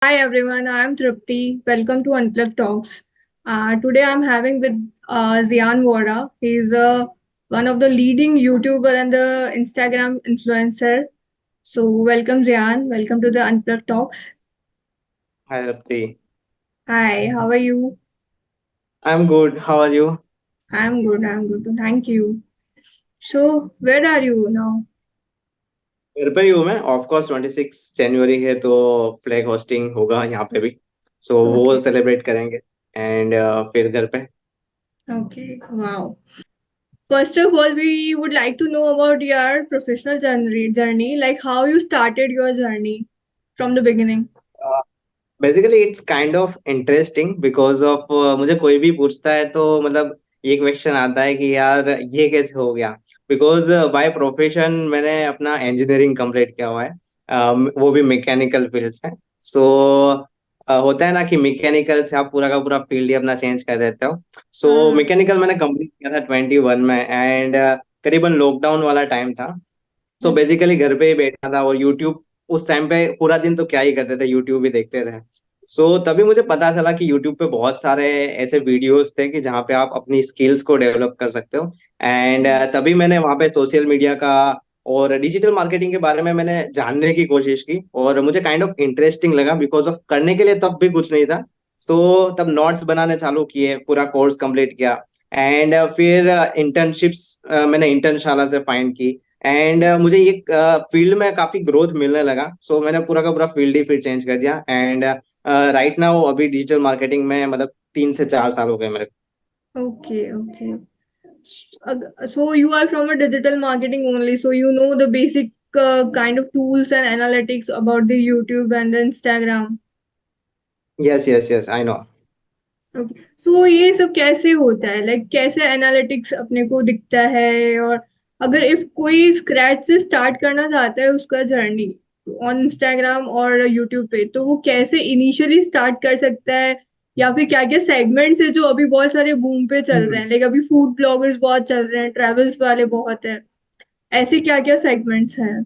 Hi everyone, I am Tripti. Welcome to Unplugged Talks. Today I'm having with Zian Wara. He's one of the leading YouTuber and the Instagram influencer. So welcome Zian. Welcome to the Unplugged Talks. Hi, Rapti. Hi, how are you? I'm good. How are you? I'm good. I'm good. Thank you. So where are you now? घर पे ही हूँ मैं। Of course 26 जनवरी है तो flag hosting होगा यहाँ पे भी। सो वो Okay. सेलिब्रेट करेंगे एंड फिर घर पे। Okay. Wow. First of all, we would like to know about your professional journey, like how you started your journey from the beginning. Basically it's kind of interesting because of मुझे कोई भी पूछता है तो मतलब ये क्वेश्चन आता है कि यार ये कैसे हो गया। बिकॉज बाय प्रोफेशन मैंने अपना इंजीनियरिंग कंप्लीट किया हुआ है। वो भी मैकेनिकल फील्ड से। सो होता है ना कि मैकेनिकल से आप पूरा का पूरा फील्ड ही अपना चेंज कर देते हो। सो हाँ, मैकेनिकल मैंने कंप्लीट किया था 21 में एंड करीबन लॉकडाउन वाला टाइम था। सो अच्छा। बेसिकली घर पे ही बैठा था और यूट्यूब उस टाइम पे पूरा दिन तो क्या ही करते थे, यूट्यूब ही देखते थे। सो तभी मुझे पता चला कि यूट्यूब पे बहुत सारे ऐसे वीडियोस थे कि जहाँ पे आप अपनी स्किल्स को डेवलप कर सकते हो। एंड तभी मैंने वहाँ पे सोशल मीडिया का और डिजिटल मार्केटिंग के बारे में मैंने जानने की कोशिश की और मुझे काइंड ऑफ इंटरेस्टिंग लगा बिकॉज ऑफ करने के लिए तब भी कुछ नहीं था। सो तब नोट्स बनाने चालू किए, पूरा कोर्स कंप्लीट किया एंड फिर इंटर्नशिप्स मैंने इंटर्नशाला से फाइंड की। एंड मुझे ये फील्ड में काफी ग्रोथ मिलने लगा। सो मैंने पूरा का पूरा फील्ड ही फिर चेंज कर दिया एंड राइट नाउ अभी डिजिटल मार्केटिंग में मतलब 3 से 4 साल हो गए मेरे Okay, okay. So you are from a digital marketing only, so you know the basic kind of tools and analytics about the YouTube and the Instagram. को। Yes yes yes I know. Okay. So ये सब कैसे होता है, like कैसे analytics अपने को दिखता है, और अगर इफ कोई स्क्रैच से स्टार्ट करना चाहता है उसका जर्नी ऑन इंस्टाग्राम और यूट्यूब पे, तो वो कैसे इनिशियली स्टार्ट कर सकता है, या फिर क्या क्या सेगमेंट्स है जो अभी बहुत सारे बूम पे चल रहे हैं, लाइक अभी फूड ब्लॉगर्स बहुत चल रहे हैं, ट्रेवल्स वाले बहुत है, ऐसे क्या क्या सेगमेंट्स हैं?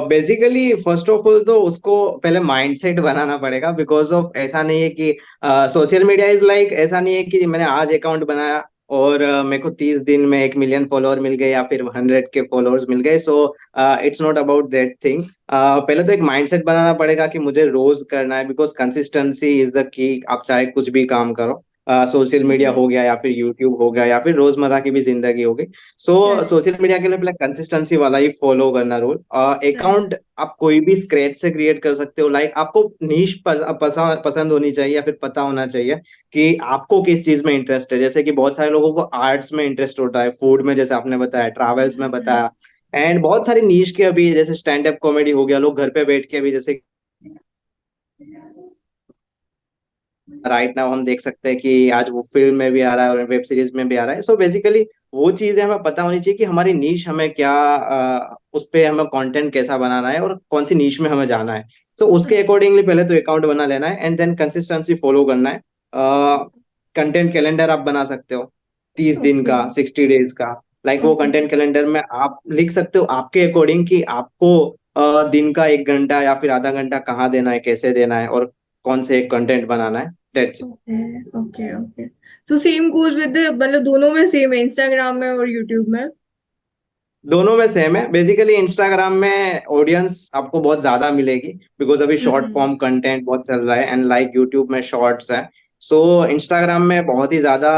बेसिकली फर्स्ट ऑफ ऑल तो उसको पहले माइंडसेट बनाना पड़ेगा बिकॉज ऑफ ऐसा नहीं है कि सोशल मीडिया इज लाइक ऐसा नहीं है कि मैंने आज अकाउंट बनाया और मेरे को 30 दिन में 1 मिलियन फॉलोअर मिल गए या फिर 100 के फॉलोअर्स मिल गए। सो it's not about that thing. पहले तो एक माइंडसेट बनाना पड़ेगा कि मुझे रोज करना है because consistency is the key. आप चाहे कुछ भी काम करो, सोशल मीडिया हो गया या फिर यूट्यूब हो गया या फिर रोजमर्रा की भी जिंदगी हो गई। So correct. सोशल मीडिया के लिए पहले कंसिस्टेंसी वाला ही फॉलो करना रूल। अकाउंट आप कोई भी स्क्रैच से क्रिएट कर सकते हो। लाइक आपको नीश पसंद होनी चाहिए या फिर पता होना चाहिए कि आपको किस चीज में इंटरेस्ट है। जैसे कि बहुत सारे लोगों को आर्ट्स में इंटरेस्ट होता है, फूड में जैसे आपने बताया, ट्रैवल्स में बताया एंड बहुत सारी नीश के अभी जैसे स्टैंड अप कॉमेडी हो गया, लोग घर पे बैठ के अभी जैसे राइट नाउ हम देख सकते हैं कि आज वो फिल्म में भी आ रहा है और वेब सीरीज में भी आ रहा है। सो बेसिकली वो चीजें हमें पता होनी चाहिए कि हमारी नीश हमें क्या, उस पे हमें कंटेंट कैसा बनाना है और कौन सी नीश में हमें जाना है। सो उसके अकॉर्डिंगली पहले तो अकाउंट बना लेना है एंड देन कंसिस्टेंसी फॉलो करना है। कंटेंट कैलेंडर आप बना सकते हो 30 दिन ओके। का, 60 डेज का। लाइक वो ओके। कंटेंट कैलेंडर में आप लिख सकते हो आपके अकॉर्डिंग कि आपको दिन का 1 घंटा या फिर आधा घंटा कहाँ देना है, कैसे देना है और कौन से कंटेंट बनाना है। That's it. Okay. Okay. Okay. तो सेम गोज विद, मतलब दोनों में सेम है, इंस्टाग्राम में और यूट्यूब में? दोनों में सेम है। बेसिकली इंस्टाग्राम में ऑडियंस आपको बहुत ज्यादा मिलेगी बिकॉज अभी शॉर्ट हम्म। फॉर्म कंटेंट बहुत चल रहा है एंड लाइक यूट्यूब में शॉर्ट्स है। सो इंस्टाग्राम में बहुत ही ज्यादा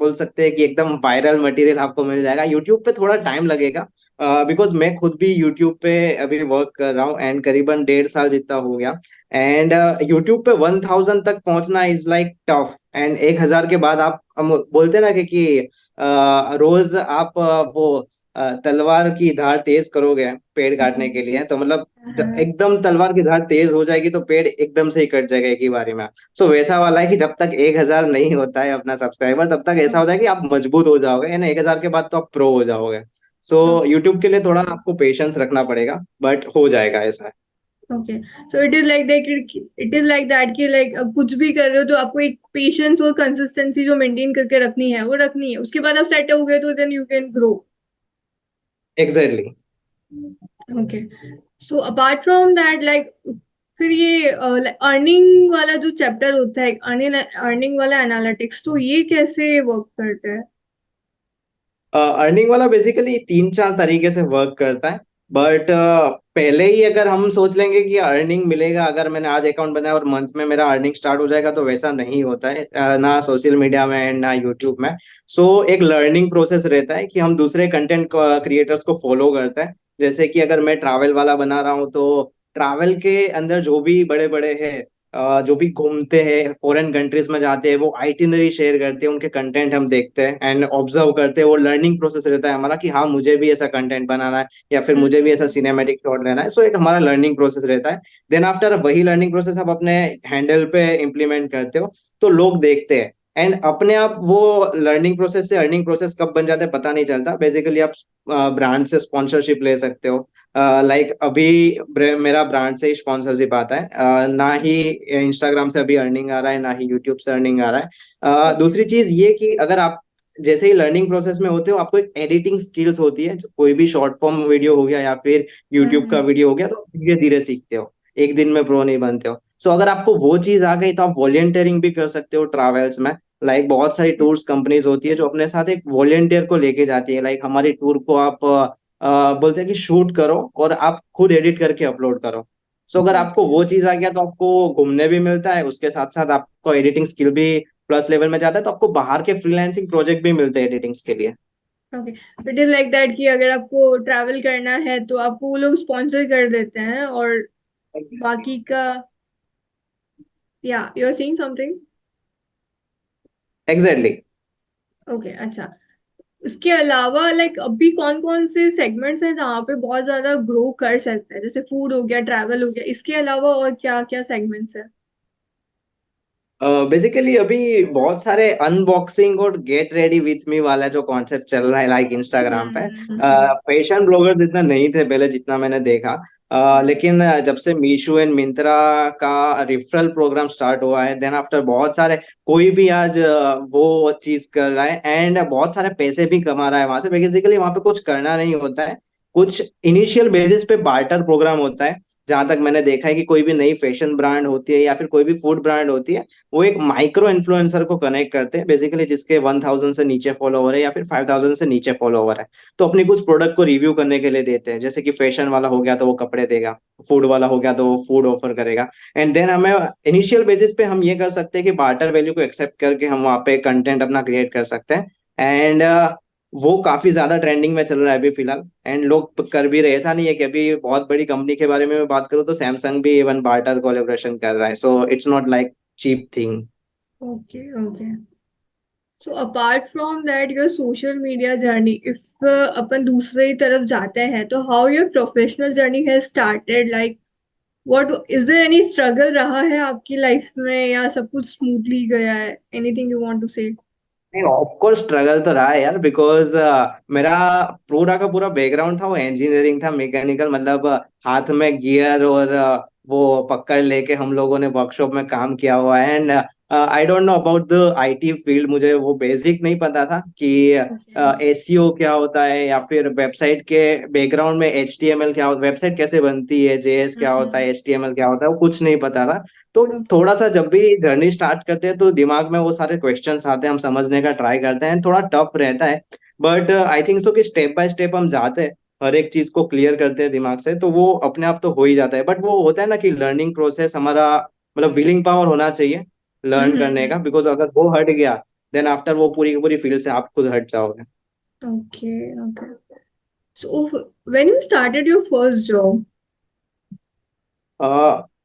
बोल सकते हैं कि एकदम वायरल मटेरियल आपको मिल जाएगा। यूट्यूब पे थोड़ा टाइम लगेगा बिकॉज मैं खुद भी यूट्यूब पे अभी वर्क कर रहा हूँ एंड करीबन 1.5 साल जितना हो गया। एंड यूट्यूब पे 1000 तक पहुंचना इज लाइक टफ एंड 1000 के बाद आप हम बोलते हैं ना कि रोज आप वो तलवार की धार तेज करोगे पेड़ काटने के लिए तो मतलब हाँ। एकदम तलवार की धार तेज हो जाएगी तो पेड़ एकदम से ही कट जाएगा एक ही बारी में। सो वैसा वाला है कि जब तक 1000 नहीं होता है अपना सब्सक्राइबर तब तक ऐसा होता है कि आप मजबूत हो जाओगे एंड 1000 के बाद तो आप प्रो हो जाओगे। सो यूट्यूब के लिए थोड़ा आपको पेशेंस रखना पड़ेगा बट हो जाएगा ऐसा है। Okay. So it is like that, it is like that कि लाइक कुछ भी कर रहे हो तो आपको एक पेशेंस और कंसिस्टेंसी जो मेंटेन करके रखनी है वो रखनी है, उसके बाद आप सेट हो गए तो then you can grow. Exactly. Okay. So apart from that, like फिर ये अर्निंग वाला जो चैप्टर होता है, अर्निंग अर्निंग वाला एनालिटिक्स, तो ये कैसे वर्क करता है? अर्निंग वाला बेसिकली तीन चार तरीके से वर्क करता है। बट पहले ही अगर हम सोच लेंगे कि अर्निंग मिलेगा, अगर मैंने आज अकाउंट बनाया और मंथ में मेरा अर्निंग स्टार्ट हो जाएगा, तो वैसा नहीं होता है। ना सोशल मीडिया में ना यूट्यूब में। सो एक लर्निंग प्रोसेस रहता है कि हम दूसरे कंटेंट क्रिएटर्स को फॉलो करते हैं। जैसे कि अगर मैं ट्रैवल वाला बना रहा हूँ, तो ट्रैवल के अंदर जो भी बड़े बड़े हैं, जो भी घूमते हैं, फॉरेन कंट्रीज में जाते हैं, वो आइटिनरी शेयर करते हैं, उनके कंटेंट हम देखते हैं एंड ऑब्जर्व करते हैं। वो लर्निंग प्रोसेस रहता है हमारा कि हाँ, मुझे भी ऐसा कंटेंट बनाना है या फिर मुझे भी ऐसा हम्म। सिनेमैटिक शॉट लेना है। सो एक हमारा लर्निंग प्रोसेस रहता है। देन आफ्टर वही लर्निंग प्रोसेस आप अपने हैंडल पे इम्प्लीमेंट करते हो, तो लोग देखते हैं। एंड अपने आप वो लर्निंग प्रोसेस से अर्निंग प्रोसेस कब बन जाता है पता नहीं चलता। बेसिकली आप ब्रांड से स्पॉन्सरशिप ले सकते हो। लाइक अभी मेरा ब्रांड से ही स्पॉन्सरशिप आता है। ना ही इंस्टाग्राम से अभी अर्निंग आ रहा है, ना ही यूट्यूब से अर्निंग आ रहा है। दूसरी चीज ये कि अगर आप जैसे ही लर्निंग प्रोसेस में होते हो, आपको एक एडिटिंग स्किल्स होती है। कोई भी शॉर्ट फॉर्म वीडियो हो गया या फिर यूट्यूब का हम्म। वीडियो हो गया, तो धीरे धीरे सीखते हो। एक दिन में प्रो नहीं बनते हो। सो अगर आपको वो चीज आ गई, तो आप वॉलेंटियरिंग भी कर सकते हो ट्रैवल्स में। लाइक बहुत सारी टूर्स कंपनीज होती है जो अपने साथ एक वॉलेंटियर को लेके जाती है। लाइक हमारी टूर को आप बोलते हैं कि शूट करो और आप खुद एडिट करके अपलोड करो। सो अगर आपको ओके। वो चीज आ गया, तो आपको घूमने भी मिलता है, उसके साथ साथ आपको एडिटिंग स्किल भी प्लस लेवल में जाता है, तो आपको बाहर के फ्रीलांसिंग प्रोजेक्ट भी मिलते हैं एडिटिंग्स के लिए। Okay. It is like that कि अगर आपको ट्रैवल करना है तो आपको वो लोग स्पॉन्सर कर देते हैं, और बाकी का, या you are saying something? Exactly. Okay, अच्छा। इसके अलावा लाइक अभी कौन कौन से सेगमेंट्स हैं जहाँ पे बहुत ज्यादा ग्रो कर सकता है? जैसे फूड हो गया, ट्रैवल हो गया, इसके अलावा और क्या क्या सेगमेंट्स हैं? बेसिकली अभी बहुत सारे अनबॉक्सिंग और गेट रेडी विथ मी वाला जो कॉन्सेप्ट चल रहा है लाइक इंस्टाग्राम पे। हम्म। फैशन ब्लॉगर इतना नहीं थे पहले जितना मैंने देखा। लेकिन जब से मीशो एंड मिंत्रा का रिफरल प्रोग्राम स्टार्ट हुआ है, देन आफ्टर बहुत सारे, कोई भी आज वो चीज कर रहा है एंड बहुत सारे पैसे भी कमा रहा है वहां से। बेसिकली वहां पे कुछ करना नहीं होता है। कुछ इनिशियल बेसिस पे बार्टर प्रोग्राम होता है। जहां तक मैंने देखा है कि कोई भी नई फैशन ब्रांड होती है या फिर कोई भी फूड ब्रांड होती है, वो एक माइक्रो इन्फ्लुएंसर को कनेक्ट करते हैं बेसिकली, जिसके 1000 से नीचे फॉलोवर है या फिर 5000 से नीचे फॉलोवर है। तो अपनी कुछ प्रोडक्ट को रिव्यू करने के लिए देते हैं। जैसे कि फैशन वाला हो गया तो वो कपड़े देगा, फूड वाला हो गया तो वो फूड ऑफर करेगा। एंड देन हमें इनिशियल बेसिस पे हम ये कर सकते हैं कि बार्टर वैल्यू को एक्सेप्ट करके हम वहाँ पे कंटेंट अपना क्रिएट कर सकते हैं। एंड वो काफी ज्यादा ट्रेंडिंग में चल रहा है अभी फिलहाल, एंड लोग कर भी रहे। ऐसा नहीं है कि अभी बहुत बड़ी कंपनी के बारे में मैं बात करूँ तो सैमसंग भी इवन बार्टर कोलेब्रेशन कर रहा है। So it's not like cheap thing. Okay, okay. So apart from that your social media journey, if अपन दूसरी तरफ जाते हैं, तो how your professional journey has started? Like what is there any struggle रहा है आपकी लाइफ में, या सब कुछ स्मूथली गया है? एनीथिंग यू वांट टू से? नहीं, ऑफ कोर्स स्ट्रगल तो रहा है यार, बिकॉज मेरा पूरा का पूरा बैकग्राउंड था वो इंजीनियरिंग था, मैकेनिकल। मतलब हाथ में गियर और वो पकड़ लेके हम लोगों ने वर्कशॉप में काम किया हुआ है। And I don't know about the IT field. मुझे वो बेसिक नहीं पता था कि ओके। एसईओ क्या होता है या फिर वेबसाइट के बैकग्राउंड में एचटीएमएल क्या होता है, वेबसाइट कैसे बनती है, जेएस क्या होता है, एचटीएमएल क्या होता है, वो कुछ नहीं पता था। तो थोड़ा सा जब भी जर्नी स्टार्ट करते हैं तो दिमाग में वो सारे क्वेश्चंस आते हैं, हम समझने का ट्राई करते हैं, थोड़ा टफ रहता है। बट आई थिंक सो कि स्टेप बाय स्टेप हम जाते हैं, हर एक चीज को क्लियर करते हैं दिमाग से, तो वो अपने आप तो हो ही जाता है। बट वो होता है ना कि लर्निंग प्रोसेस हमारा, मतलब विलिंग पावर होना चाहिए लर्न करने का। बिकॉज अगर वो हट गया, देन आफ्टर वो पूरी की पूरी फील्ड से आप खुद हट जाओगे। Okay, okay. So when you started your first job?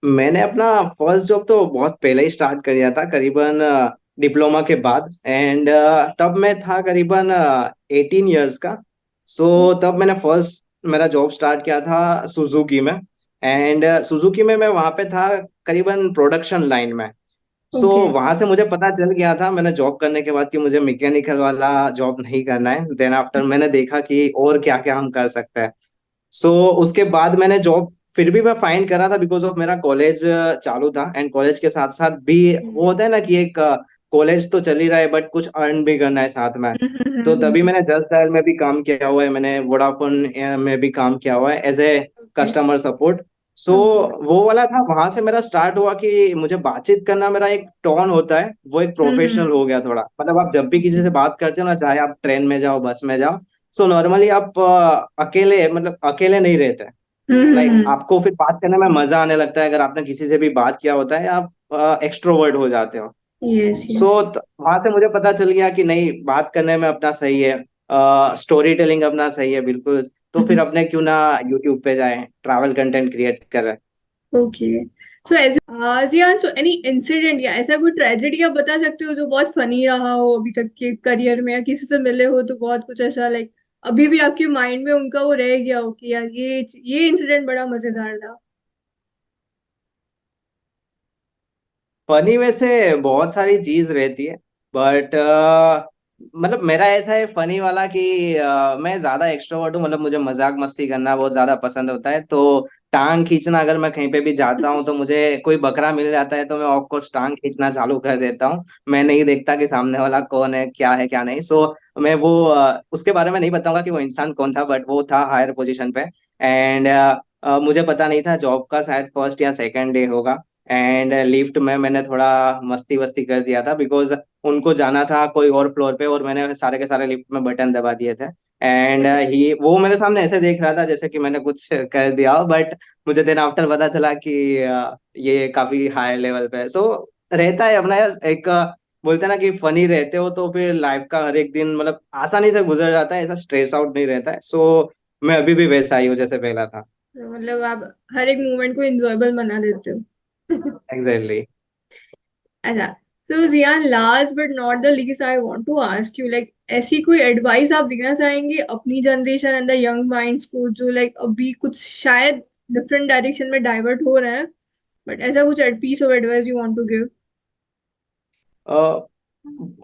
मैंने अपना फर्स्ट जॉब तो बहुत पहले ही स्टार्ट कर दिया था, करीबन डिप्लोमा के बाद। एंड तब मैं था करीबन 18 ईयर्स का। सो तब मैंने फर्स्ट मेरा जॉब स्टार्ट किया था सुजुकी में। एंड सुजुकी में मैं वहां पे था करीबन प्रोडक्शन लाइन में। So okay. वहां से मुझे पता चल गया था मैंने जॉब करने के बाद कि मुझे मैकेनिकल वाला जॉब नहीं करना है। देन आफ्टर मैंने देखा कि और क्या क्या हम कर सकते हैं। सो उसके बाद मैंने जॉब फिर भी मैं फाइंड करा था, बिकॉज ऑफ मेरा कॉलेज चालू था। एंड कॉलेज के साथ साथ भी वो होता है ना कि एक कॉलेज तो चल ही रहा है बट कुछ अर्न भी करना है साथ में। तो तभी मैंने जस्ट डायल में भी काम किया हुआ है, मैंने वोडाफोन में भी काम किया हुआ है as a okay. Customer support. So okay. वो वाला था, वहां से मेरा स्टार्ट हुआ कि मुझे बातचीत करना, मेरा एक टोन होता है वो एक प्रोफेशनल हम्म। हो गया थोड़ा। मतलब आप जब भी ओके। किसी से बात करते हो ना, चाहे आप ट्रेन में जाओ, बस में जाओ, सो नॉर्मली आप अकेले, मतलब अकेले नहीं रहते। लाइक हम्म। आपको फिर बात करने में मजा आने लगता है, अगर आपने किसी से भी बात किया होता है, आप एक्सट्रोवर्ट हो जाते हो। Yes so yes. वहां से मुझे पता चल गया कि नहीं, बात करने में अपना सही है, स्टोरी टेलिंग अपना सही है बिल्कुल। तो फिर अपने क्यों ना यूट्यूब पे जाए, ट्रैवल कंटेंट क्रिएट करें। ओके। सो एज जियान, सो एनी इंसिडेंट या ऐसा कोई ट्रेजेडी आप बता सकते हो जो बहुत फनी रहा हो अभी तक के करियर में, या किसी से मिले हो तो बहुत कुछ ऐसा लाइक अभी भी आपके माइंड में उनका वो रह गया हो कि यार ये इंसिडेंट बड़ा मजेदार था। फनी में से बहुत सारी चीज रहती है, बट मतलब मेरा ऐसा है फनी वाला कि मैं ज्यादा एक्सट्रोवर्ट हूँ, मतलब मुझे मजाक मस्ती करना बहुत ज्यादा पसंद होता है। तो टांग खींचना, अगर मैं कहीं पे भी जाता हूँ तो मुझे कोई बकरा मिल जाता है तो मैं ऑफकोर्स टांग खींचना चालू कर देता हूँ। मैं नहीं देखता कि सामने वाला कौन है क्या नहीं। सो मैं वो उसके बारे में नहीं बताऊंगा कि वो इंसान कौन था, बट वो था हायर पोजीशन पे। एंड मुझे पता नहीं था, जॉब का शायद फर्स्ट या सेकंड डे होगा। एंड लिफ्ट में मैंने थोड़ा मस्ती वस्ती कर दिया था, बिकॉज उनको जाना था कोई और फ्लोर पे, और मैंने सारे के सारे लिफ्ट में बटन दबा दिए थे। एंड ही वो मेरे सामने ऐसे देख रहा था जैसे कि मैंने कुछ कर दिया हो, बट मुझे देन आफ्टर पता चला कि ये काफी हाई लेवल पे है। सो रहता है अपना यार, एक बोलते हैं ना कि फनी रहते हो तो फिर लाइफ का हर एक दिन मतलब आसानी से गुजर जाता है, ऐसा स्ट्रेस आउट नहीं रहता है। सो मैं अभी भी वैसा ही हूँ जैसे पहला था। तो मतलब आप हर एक मोमेंट को इंजॉयबल बना देते हो। एग्जैक्टली। अच्छा। तो Jiyan, last but not the least, I want to ask you like ऐसी कोई एडवाइस आप देना चाहेंगे अपनी generation and the young minds को जो लाइक अभी कुछ शायद डिफरेंट डायरेक्शन में डाइवर्ट हो रहे हैं, बट ऐसा कुछ piece of advice you want to give?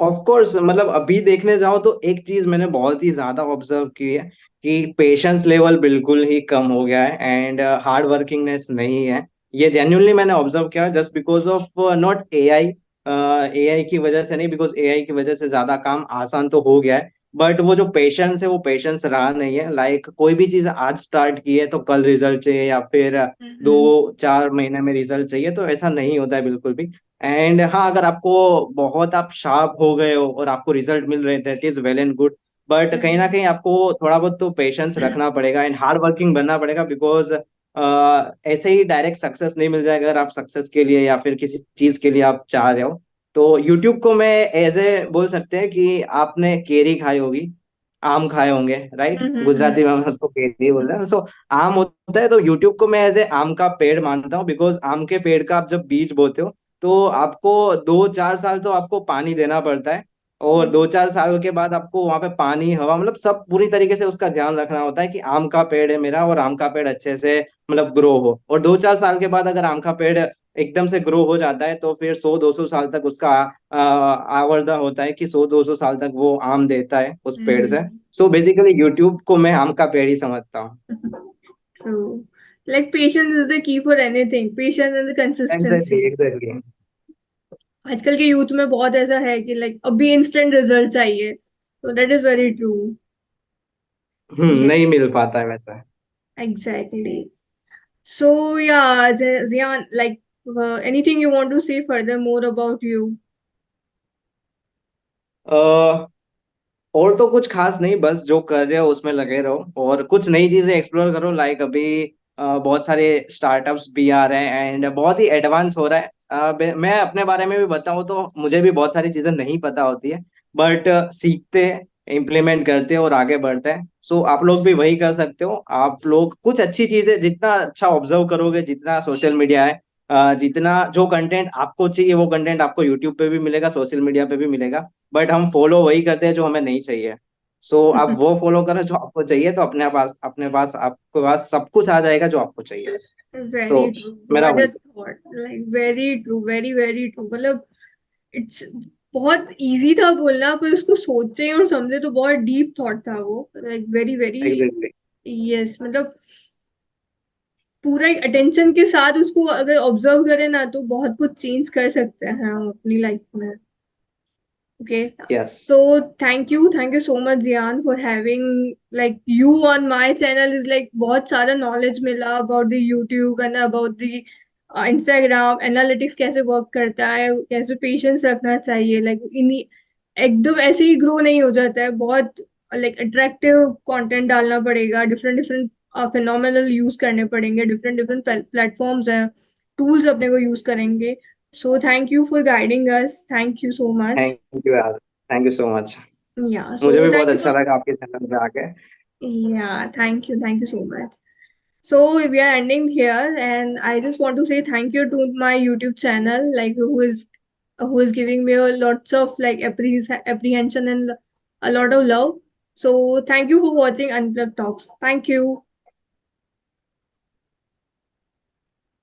Of course, मतलब अभी देखने जाओ तो एक चीज मैंने बहुत ही ज्यादा ऑब्जर्व की है कि पेशेंस लेवल बिल्कुल ही कम हो गया है, एंड हार्ड वर्किंगनेस नहीं है। ये जेन्युइनली मैंने ऑब्जर्व किया, just because of not AI. AI की वजह से नहीं, बिकॉज एआई की वजह से ज्यादा काम आसान तो हो गया है, बट वो जो पेशेंस है वो पेशेंस रहा नहीं है। लाइक कोई भी चीज आज स्टार्ट की है तो कल रिजल्ट चाहिए, या फिर दो हम्म। चार महीने में रिजल्ट चाहिए, तो ऐसा नहीं होता है बिल्कुल भी। एंड हाँ, अगर आपको बहुत आप शार्प हो गए हो और आपको रिजल्ट मिल रहे थे, it is well and good, but कहीं ना कहीं आपको थोड़ा बहुत तो पेशेंस रखना पड़ेगा एंड हार्ड वर्किंग बनना पड़ेगा, बिकॉज ऐसे ही डायरेक्ट सक्सेस नहीं मिल जाएगा। अगर आप सक्सेस के लिए या फिर किसी चीज के लिए आप चाह रहे हो, तो यूट्यूब को मैं एज ए बोल सकते हैं कि आपने केरी खाई होगी, आम खाए होंगे, राइट? गुजराती में हम उसको केरी बोलते हैं। सो आम होता है, तो यूट्यूब को मैं एज ए आम का पेड़ मानता हूँ, बिकॉज आम के पेड़ का आप जब बीज बोते हो तो आपको 2-4 साल तो आपको पानी देना पड़ता है, और 2-4 साल के बाद आपको वहां पे पानी, हवा, मतलब सब पूरी तरीके से उसका ध्यान रखना होता है कि आम का पेड़ है मेरा, और आम का पेड़ अच्छे से मतलब ग्रो हो। और 2-4 साल के बाद अगर आम का पेड़ एकदम से ग्रो हो जाता है तो फिर 100-200 साल तक उसका आवर्धन होता है कि 100-200 साल तक वो आम देता है उस पेड़ से। सो बेसिकली यूट्यूब को मैं आम का पेड़ ही समझता हूँ। True. Like patience is the key for anything, patience and exactly, consistency. Exactly. आजकल के यूथ में बहुत ऐसा है कि लाइक अभी इंस्टेंट रिजल्ट चाहिए, तो दैट इज वेरी ट्रू। नहीं मिल पाता है वैसा। Exactly. So yeah, Zian, like anything you want to say further more about you? और तो कुछ खास नहीं, बस जो कर रहे हो उसमें लगे रहो और कुछ नई चीजें एक्सप्लोर करो। लाइक अभी बहुत सारे स्टार्टअप्स भी आ रहे हैं एंड बहुत ही एडवांस हो रहा है। मैं अपने बारे में भी बताऊं तो मुझे भी बहुत सारी चीजें नहीं पता होती है, बट सीखते हैं, इम्प्लीमेंट करते हैं और आगे बढ़ते हैं। सो आप लोग भी वही कर सकते हो। आप लोग कुछ अच्छी चीजें जितना अच्छा ऑब्जर्व करोगे, जितना सोशल मीडिया है, जितना जो कंटेंट आपको चाहिए वो कंटेंट आपको यूट्यूब पे भी मिलेगा, सोशल मीडिया पे भी मिलेगा, बट हम फॉलो वही करते हैं जो हमें नहीं चाहिए। सो आप वो फॉलो करो जो आपको चाहिए, तो अपने पास आपके पास सब कुछ आ जाएगा जो आपको चाहिए। सो Very true. मेरा What वही। a thought. Like very true. Very very true. मतलब it's बहुत इजी था बोलना, पर उसको सोचे और समझे तो बहुत डीप थॉट था वो, like very very. Exactly. Yes, मतलब पूरा एक अटेंशन के साथ उसको अगर ऑब्जर्व करें ना तो बहुत कुछ चेंज कर सकते हैं हम अपनी लाइफ में। Okay. Yes. So thank you so much, Zian, for having like you on my channel. Is like बहुत सारा knowledge मिला about the YouTube and about the Instagram analytics कैसे work करता है, कैसे patience रखना चाहिए, like इन्हीं एकदम ऐसे ही grow नहीं हो जाता है, बहुत like attractive content डालना पड़ेगा, different different phenomenal use करने पड़ेंगे, different different platforms हैं, tools अपने को use करेंगे. So thank you for guiding us. Thank you so much. Thank you यार, thank you so much. Yeah, मुझे so भी बहुत thank you अच्छा so लगा आपके चैनल पे आके। yeah, thank you so much. So we are ending here, and I just want to say thank you to my YouTube channel, like who is giving me a lots of like apprehension and a lot of love. So thank you for watching Unplugged Talks. Thank you.